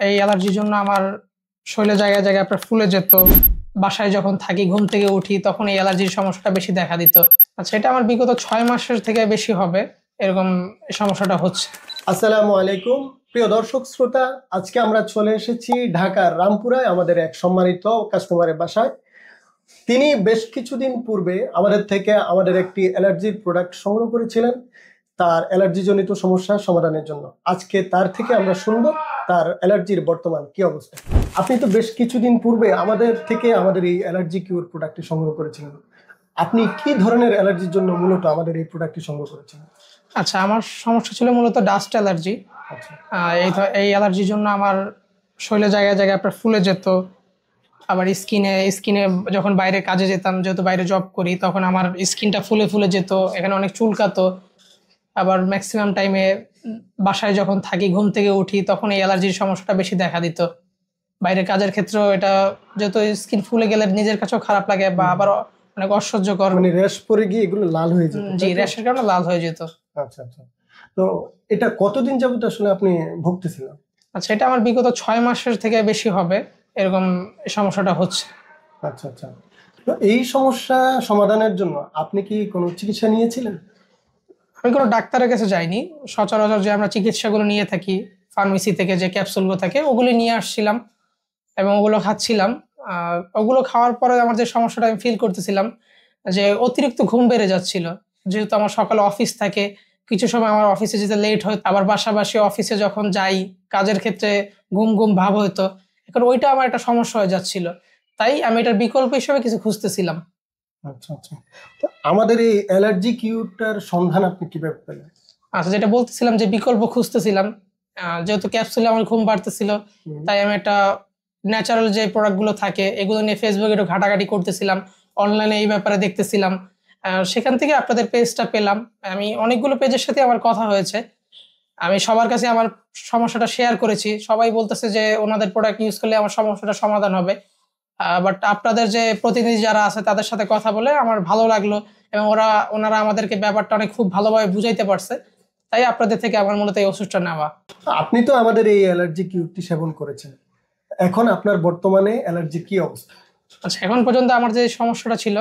এই অ্যালার্জির জন্য আমার শরীরে জায়গায় জায়গায় আপনার ফুলে যেত। বাসায় যখন থাকি ঘুম থেকে উঠি তখন এই অ্যালার্জির সমস্যাটা বেশি দেখা দিত। আচ্ছা, এটা আমার বিগত 6 মাসের থেকে বেশি হবে এরকম এই সমস্যাটা হচ্ছে। আসসালামু আলাইকুম প্রিয় দর্শক শ্রোতা, আজকে আমরা চলে এসেছি ঢাকার রামপুরায় আমাদের এক সম্মানিত কাস্টমারের বাসায়। তিনি বেশ কিছুদিন পূর্বে আমাদের থেকে আমাদের একটি অ্যালার্জির প্রোডাক্ট সংগ্রহ করেছিলেন তার অ্যালার্জি জনিত সমস্যা সমাধানের জন্য। আজকে তার থেকে আমরা শুনবো তার অ্যালার্জির বর্তমান কি অবস্থা। আপনি তো বেশ কিছুদিন পূর্বে আমাদের থেকে আমাদের এই অ্যালার্জি কিউর প্রোডাক্টটি সংগ্রহ করেছিলেন। আপনি কি ধরনের অ্যালার্জির জন্য মূলত আমাদের এই প্রোডাক্টটি সংগ্রহ করেছিলেন? আচ্ছা, আমার সমস্যা ছিল মূলত ডাস্ট অ্যালার্জি। আচ্ছা, এই অ্যালার্জির জন্য আমার শরীরে জায়গায় জায়গায় আপনার ফুলে যেত। আবার স্কিনে যখন বাইরে কাজে যেতাম, যেহেতু বাইরে জব করি, তখন আমার স্কিনটা ফুলে ফুলে যেত, এখানে অনেক চুলকাতো। আবার ম্যাক্সিমাম টাইমে বাসায় যখন থাকি ঘুম থেকে উঠি তখন এই অ্যালার্জির সমস্যাটা বেশি দেখা দিত। বাইরের কাজের ক্ষেত্রেও এটা, যেহেতু স্কিন ফুলে গেলে নিজের কাছেও খারাপ লাগে বা আবার অনেক অসহ্যকর। মানে র্যাশ পরে গিয়ে এগুলো লাল হয়ে যেত? জি, র্যাশের কারণে লাল হয়ে যেত। আচ্ছা আচ্ছা। তো এটা কতদিন যাবত আসলে আপনি ভুগতেছিলেন? আচ্ছা, এটা আমার বিগত 6 মাসের থেকে বেশি হবে এরকম এই সমস্যাটা হচ্ছে। আচ্ছা আচ্ছা। তো এই সমস্যা সমাধানের জন্য আপনি কি কোনো চিকিৎসা নিয়েছিলেন? আমি কোনো ডাক্তারের কাছে যাইনি। সচরাচর যে আমরা চিকিৎসাগুলো নিয়ে থাকি ফার্মেসি থেকে, যে ক্যাপসুলগুলো থাকে ওগুলি নিয়ে আসছিলাম এবং ওগুলো খাচ্ছিলাম। ওগুলো খাওয়ার পরে আমার যে সমস্যাটা আমি ফিল করতেছিলাম যে অতিরিক্ত ঘুম বেড়ে যাচ্ছিল। যেহেতু আমার সকালে অফিস থাকে, কিছু সময় আমার অফিসে যেতে লেট হয়, আবার পাশাপাশি অফিসে যখন যাই কাজের ক্ষেত্রে ঘুম ঘুম ভাব হতো। এখন ওইটা আমার একটা সমস্যা হয়ে যাচ্ছিল, তাই আমি এটার বিকল্প হিসেবে কিছু খুঁজতেছিলাম। আচ্ছা আচ্ছা। তো আমাদের এই অ্যালার্জি কিউরটার সন্ধান আপনি কিভাবে পেলেন? আচ্ছা, যেটা বলতেছিলাম যে বিকল্প খুঁজতেছিলাম। যেহেতু ক্যাপসুলে আমার ঘুম বাড়তেছিল, তাই আমি একটা ন্যাচারাল যে প্রোডাক্টগুলো থাকে এগুলো নিয়ে ফেসবুকে একটু ঘাটাঘাটি করতেছিলাম, অনলাইনে এই ব্যাপারে দেখতেছিলাম। সেখান থেকে আপনাদের পেজটা পেলাম। আমি অনেকগুলো পেজের সাথে আমার কথা হয়েছে, আমি সবার কাছে আমার সমস্যাটা শেয়ার করেছি। সবাই বলতেছে যে ওনাদের প্রোডাক্ট ইউজ করলে আমার সমস্যাটা সমাধান হবে। বাট আপনাদের যে প্রতিনিধি যারা আছে তাদের সাথে কথা বলে আমার ভালো লাগলো এবং ওনারা আমাদেরকে ব্যাপারটা অনেক খুব ভালোভাবে বুঝাইতে পারছে। তাই আপনাদের থেকে আমার মূলত এই ওষুধটা নেওয়া। আপনি তো আমাদের এই অ্যালার্জি কিউরটি সেবন করেছেন, এখন আপনার বর্তমানে অ্যালার্জি কি অবস্থা? আচ্ছা, এখন পর্যন্ত আমার যে সমস্যাটা ছিল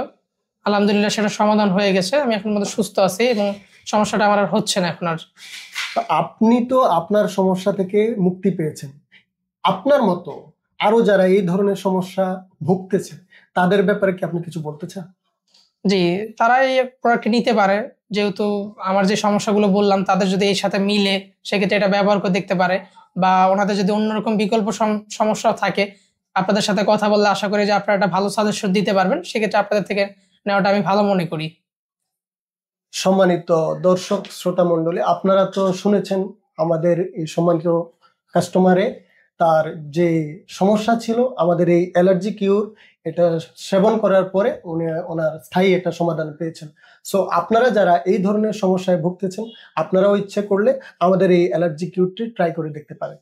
আলহামদুলিল্লাহ সেটা সমাধান হয়ে গেছে। আমি এখন মধ্যে সুস্থ আছি এবং সমস্যাটা আমার আর হচ্ছে না এখন আর। তো আপনি তো আপনার সমস্যা থেকে মুক্তি পেয়েছেন, আপনার মতো আরো যারা এই ধরনের সমস্যা ভুগতেছে তাদের ব্যাপারে কি আপনি কিছু বলতে চান? জি, তারা এই প্রোডাক্টটি নিতে পারে। যেহেতু আমার যে সমস্যাগুলো বললাম তাদের যদি এর সাথে মিলে সেক্ষেত্রে এটা ব্যবহার করে দেখতে পারে, বা ওনাদের যদি অন্যরকম বিকল্প সমস্যা থাকে আপনাদের সাথে কথা বললে আশা করি যে আপনারা একটা ভালো সাজেশন দিতে পারবেন। সেক্ষেত্রে আপনাদের থেকে নেওয়াটা আমি ভালো মনে করি। সম্মানিত দর্শক শ্রোতা মণ্ডলী, আপনারা তো শুনেছেন আমাদের এই সম্মানিত কাস্টমারে তার যে সমস্যা ছিল, আমাদের এই অ্যালার্জি কিউর এটা সেবন করার পরে উনি ওনার স্থায়ী একটা সমাধান পেয়েছেন। সো আপনারা যারা এই ধরনের সমস্যায় ভুগতেছেন, আপনারাও ইচ্ছে করলে আমাদের এই অ্যালার্জি কিউরটি ট্রাই করে দেখতে পারেন।